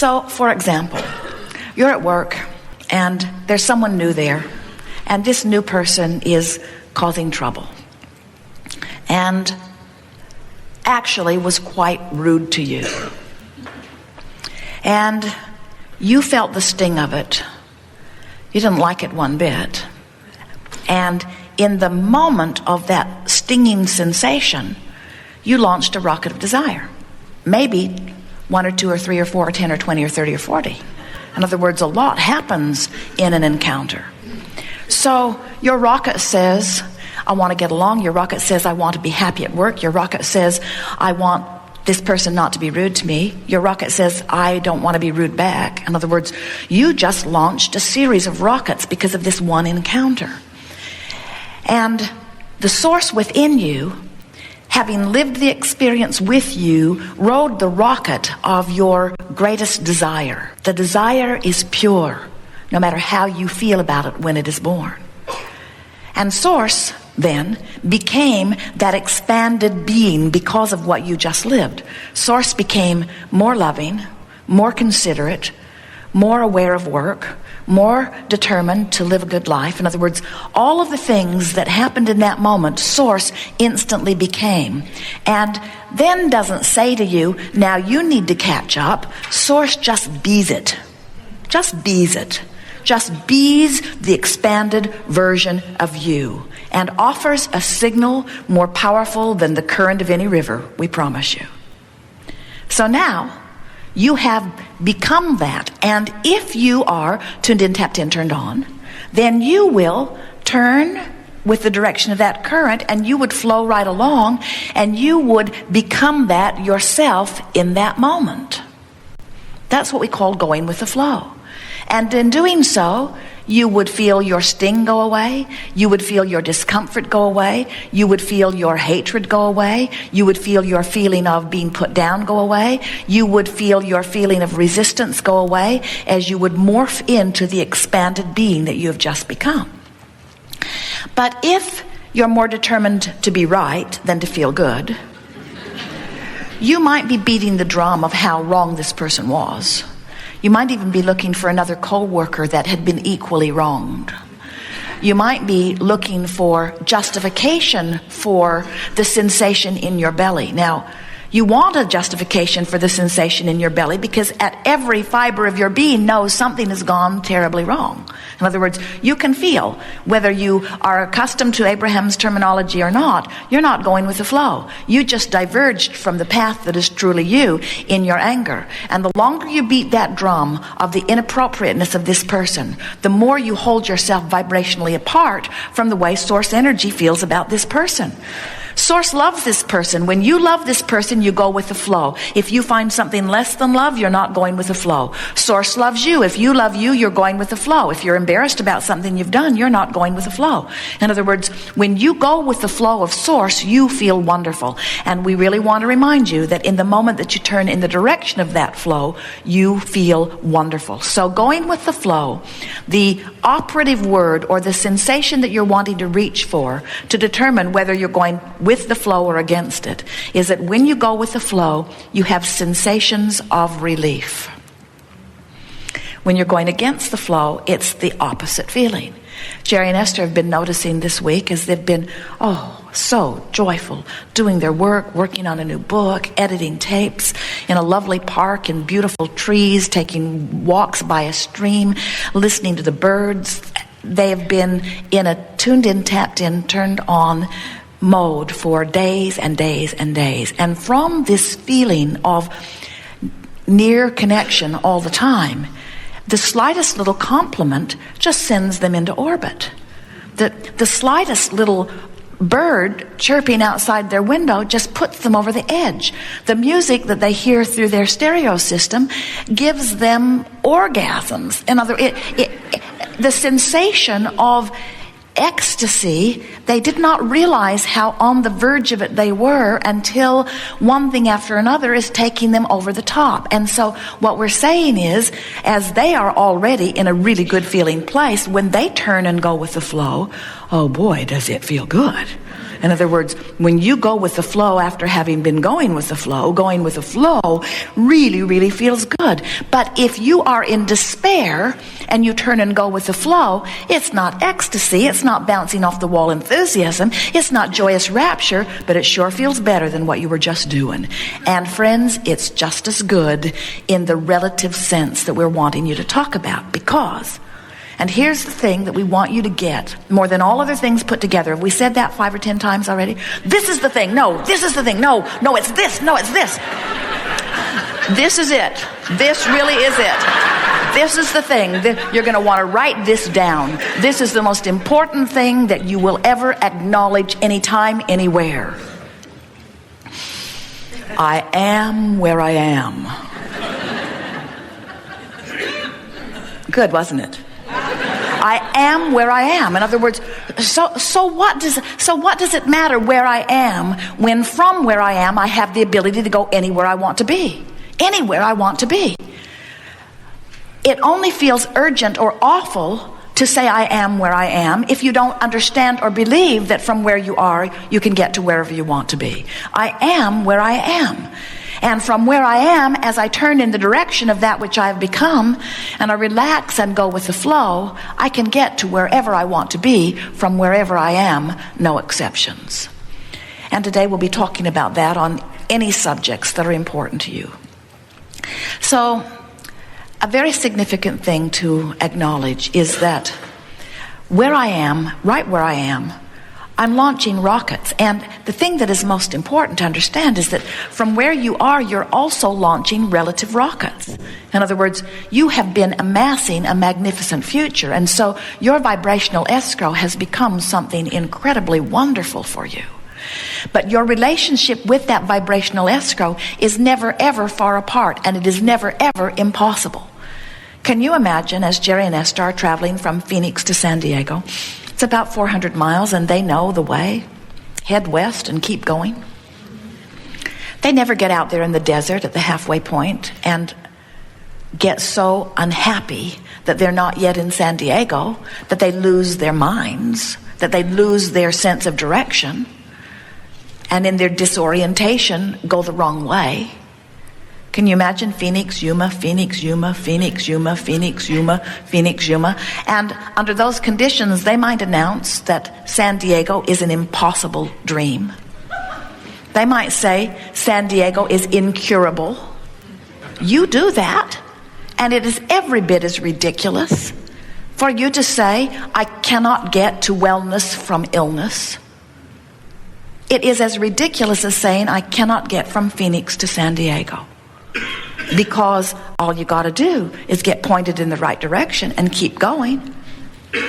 So, for example, you're at work and there's someone new there, and this new person is causing trouble and actually was quite rude to you. And you felt the sting of it. You didn't like it one bit. And in the moment of that stinging sensation, you launched a rocket of desire. Maybe 1 or 2 or 3 or 4 or 10 or 20 or 30 or 40. In other words, a lot happens in an encounter. So your rocket says, I want to get along. Your rocket says, I want to be happy at work. Your rocket says, I want this person not to be rude to me. Your rocket says, I don't want to be rude back. In other words, you just launched a series of rockets because of this one encounter. And the source within you, having lived the experience with you, rode the rocket of your greatest desire. The desire is pure, no matter how you feel about it when it is born. And source then became that expanded being because of what you just lived. Source became more loving, more considerate, more aware of work, more determined to live a good life. In other words, all of the things that happened in that moment, Source instantly became. And then doesn't say to you, now you need to catch up. Source just bees it. Just bees it. Just bees the expanded version of you and offers a signal more powerful than the current of any river, we promise you. So now, you have become that. And if you are tuned in, tapped in, turned on, then you will turn with the direction of that current and you would flow right along and you would become that yourself in that moment. That's what we call going with the flow. And in doing so, you would feel your sting go away. You would feel your discomfort go away. You would feel your hatred go away. You would feel your feeling of being put down go away. You would feel your feeling of resistance go away as you would morph into the expanded being that you have just become. But if you're more determined to be right than to feel good, you might be beating the drum of how wrong this person was. You might even be looking for another co-worker that had been equally wronged. You might be looking for justification for the sensation in your belly. Now, you want a justification for the sensation in your belly because at every fiber of your being knows something has gone terribly wrong. In other words, you can feel, whether you are accustomed to Abraham's terminology or not, you're not going with the flow. You just diverged from the path that is truly you in your anger. And the longer you beat that drum of the inappropriateness of this person, the more you hold yourself vibrationally apart from the way source energy feels about this person. Source loves this person. When you love this person, you go with the flow. If you find something less than love, you're not going with the flow. Source loves you. If you love you, you're going with the flow. If you're embarrassed about something you've done, you're not going with the flow. In other words, when you go with the flow of Source, you feel wonderful. And we really want to remind you that in the moment that you turn in the direction of that flow, you feel wonderful. So going with the flow, the operative word or the sensation that you're wanting to reach for to determine whether you're going with the flow or against it, is that when you go with the flow, you have sensations of relief. When you're going against the flow, it's the opposite feeling. Jerry and Esther have been noticing this week as they've been, so joyful, doing their work, working on a new book, editing tapes in a lovely park in beautiful trees, taking walks by a stream, listening to the birds. They have been in a tuned in, tapped in, turned on mode for days and days and days. And from this feeling of near connection all the time, the slightest little compliment just sends them into orbit. The slightest little bird chirping outside their window just puts them over the edge. The music that they hear through their stereo system gives them orgasms. In other words, the sensation of ecstasy They did not realize how on the verge of it they were until one thing after another is taking them over the top. And so what we're saying is, as they are already in a really good feeling place, when they turn and go with the flow, oh boy, does it feel good. In other words, when you go with the flow after having been going with the flow really, really feels good. But if you are in despair and you turn and go with the flow, it's not ecstasy, it's not bouncing off the wall enthusiasm, it's not joyous rapture, but it sure feels better than what you were just doing. And friends, it's just as good in the relative sense that we're wanting you to talk about, because... And here's the thing that we want you to get, more than all other things put together. Have we said that 5 or 10 times already? This is the thing. No, this is the thing. No, it's this. No, it's this. This is it. This really is it. This is the thing. You're going to want to write this down. This is the most important thing that you will ever acknowledge anytime, anywhere. I am where I am. Good, wasn't it? I am where I am. In other words, so what does it matter where I am when from where I am I have the ability to go anywhere I want to be? Anywhere I want to be. It only feels urgent or awful to say I am where I am if you don't understand or believe that from where you are you can get to wherever you want to be. I am where I am. And from where I am, as I turn in the direction of that which I have become, and I relax and go with the flow, I can get to wherever I want to be from wherever I am, no exceptions. And today we'll be talking about that on any subjects that are important to you. So, a very significant thing to acknowledge is that where I am, right where I am, I'm launching rockets. And the thing that is most important to understand is that from where you are, you're also launching relative rockets. In other words, you have been amassing a magnificent future. And so your vibrational escrow has become something incredibly wonderful for you. But your relationship with that vibrational escrow is never ever far apart, and it is never ever impossible. Can you imagine, as Jerry and Esther are traveling from Phoenix to San Diego, it's about 400 miles, and they know the way. Head west and keep going. They never get out there in the desert at the halfway point and get so unhappy that they're not yet in San Diego, that they lose their minds, that they lose their sense of direction, and in their disorientation go the wrong way. Can you imagine Phoenix, Yuma, Phoenix, Yuma, Phoenix, Yuma, Phoenix, Yuma, Phoenix, Yuma? And under those conditions, they might announce that San Diego is an impossible dream. They might say San Diego is incurable. You do that, and it is every bit as ridiculous for you to say, I cannot get to wellness from illness. It is as ridiculous as saying, I cannot get from Phoenix to San Diego. Because all you got to do is get pointed in the right direction and keep going.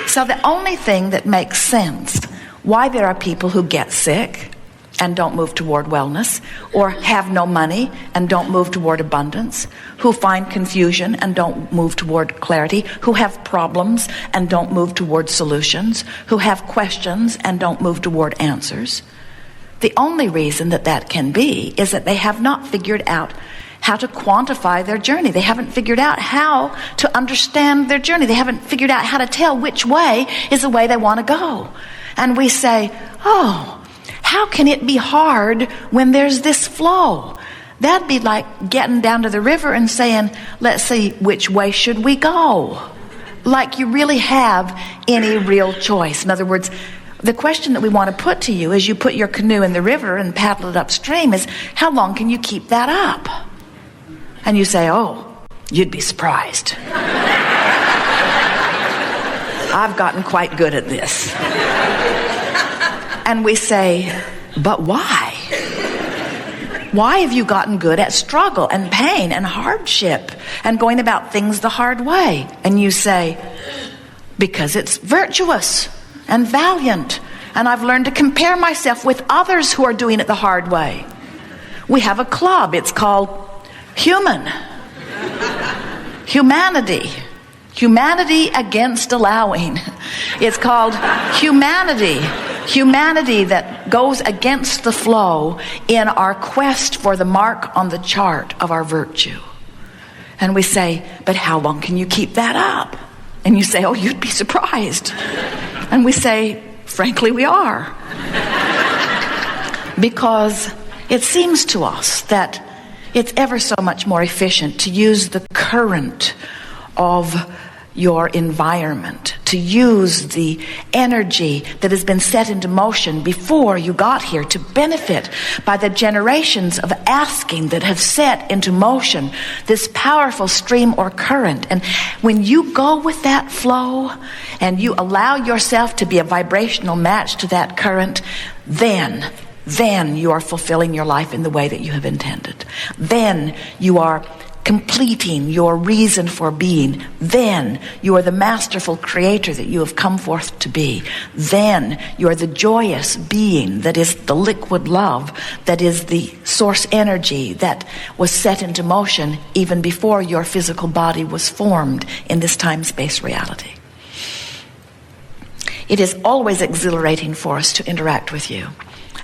So the only thing that makes sense why there are people who get sick and don't move toward wellness, or have no money and don't move toward abundance, who find confusion and don't move toward clarity, who have problems and don't move toward solutions, who have questions and don't move toward answers. The only reason that can be is that they have not figured out how to quantify their journey. They haven't figured out how to understand their journey. They haven't figured out how to tell which way is the way they want to go. And we say, oh, how can it be hard when there's this flow? That'd be like getting down to the river and saying, let's see, which way should we go? Like you really have any real choice. In other words, the question that we want to put to you as you put your canoe in the river and paddle it upstream is, how long can you keep that up? And you say, oh, you'd be surprised. I've gotten quite good at this. And we say, but why? Why have you gotten good at struggle and pain and hardship and going about things the hard way? And you say, because it's virtuous and valiant, and I've learned to compare myself with others who are doing it the hard way. We have a club. It's called Humanity Against Allowing. It's called Humanity. Humanity that goes against the flow in our quest for the mark on the chart of our virtue. And we say, but how long can you keep that up? And you say, oh, you'd be surprised. And we say, frankly, we are. Because it seems to us that it's ever so much more efficient to use the current of your environment, to use the energy that has been set into motion before you got here, to benefit by the generations of asking that have set into motion this powerful stream or current. And when you go with that flow and you allow yourself to be a vibrational match to that current, then you are fulfilling your life in the way that you have intended. Then you are completing your reason for being. Then you are the masterful creator that you have come forth to be. Then you are the joyous being that is the liquid love, that is the source energy that was set into motion even before your physical body was formed in this time-space reality. It is always exhilarating for us to interact with you.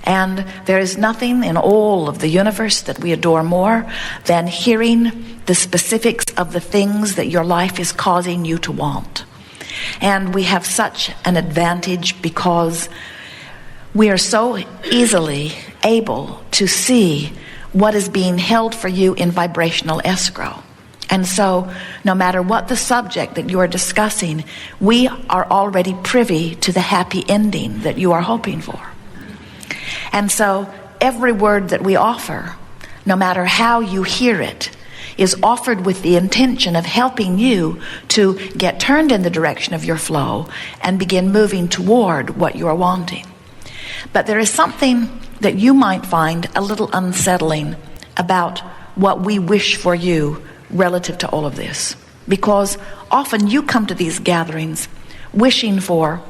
And there is nothing in all of the universe that we adore more than hearing the specifics of the things that your life is causing you to want. And we have such an advantage because we are so easily able to see what is being held for you in vibrational escrow. And so, no matter what the subject that you are discussing, we are already privy to the happy ending that you are hoping for. And so every word that we offer, no matter how you hear it, is offered with the intention of helping you to get turned in the direction of your flow and begin moving toward what you are wanting. But there is something that you might find a little unsettling about what we wish for you relative to all of this. Because often you come to these gatherings wishing for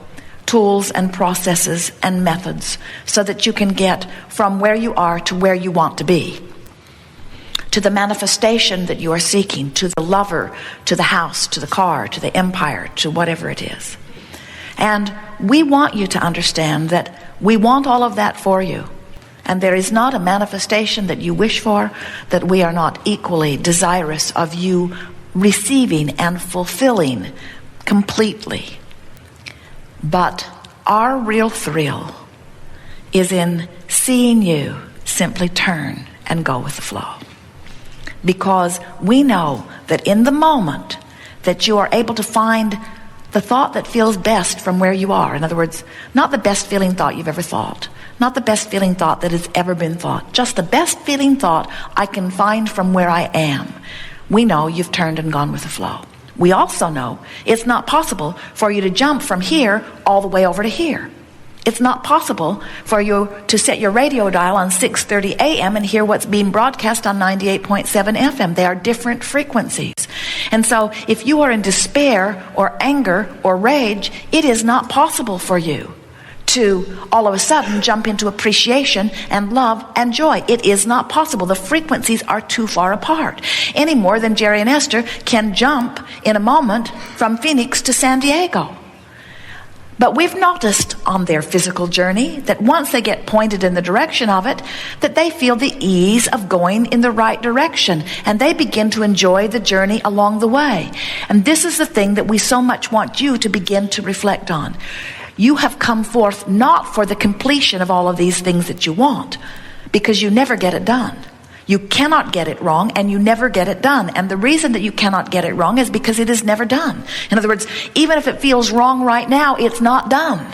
tools and processes and methods so that you can get from where you are to where you want to be, to the manifestation that you are seeking, to the lover, to the house, to the car, to the empire, to whatever it is. And we want you to understand that we want all of that for you. And there is not a manifestation that you wish for that we are not equally desirous of you receiving and fulfilling completely. But our real thrill is in seeing you simply turn and go with the flow. Because we know that in the moment that you are able to find the thought that feels best from where you are, in other words, not the best feeling thought you've ever thought, not the best feeling thought that has ever been thought, just the best feeling thought I can find from where I am, we know you've turned and gone with the flow. We also know it's not possible for you to jump from here all the way over to here. It's not possible for you to set your radio dial on 6:30 a.m. and hear what's being broadcast on 98.7 FM. They are different frequencies. And so if you are in despair or anger or rage, it is not possible for you to all of a sudden jump into appreciation and love and joy. It is not possible. The frequencies are too far apart. Any more than Jerry and Esther can jump in a moment from Phoenix to San Diego. But we've noticed on their physical journey that once they get pointed in the direction of it, that they feel the ease of going in the right direction, and they begin to enjoy the journey along the way. And this is the thing that we so much want you to begin to reflect on. You have come forth not for the completion of all of these things that you want, because you never get it done. You cannot get it wrong, and you never get it done. And the reason that you cannot get it wrong is because it is never done. In other words, even if it feels wrong right now, it's not done.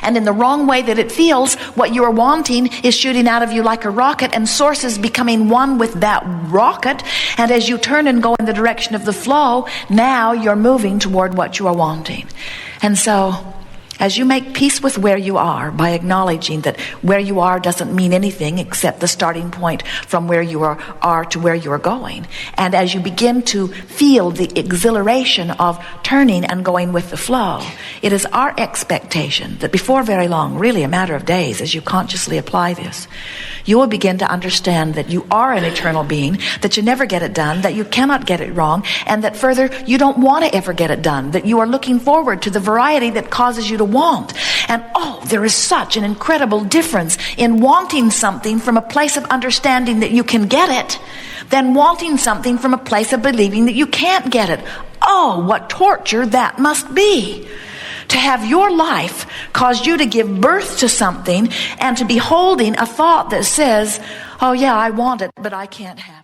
And in the wrong way that it feels, what you are wanting is shooting out of you like a rocket, and source is becoming one with that rocket. And as you turn and go in the direction of the flow, now you're moving toward what you are wanting. And so, as you make peace with where you are by acknowledging that where you are doesn't mean anything except the starting point from where you are to where you are going, and as you begin to feel the exhilaration of turning and going with the flow, it is our expectation that before very long, really a matter of days, as you consciously apply this, you will begin to understand that you are an eternal being, that you never get it done, that you cannot get it wrong, and that further, you don't want to ever get it done, that you are looking forward to the variety that causes you to to want. And there is such an incredible difference in wanting something from a place of understanding that you can get it than wanting something from a place of believing that you can't get it. Oh, what torture that must be. To have your life cause you to give birth to something and to be holding a thought that says, oh yeah, I want it, but I can't have it.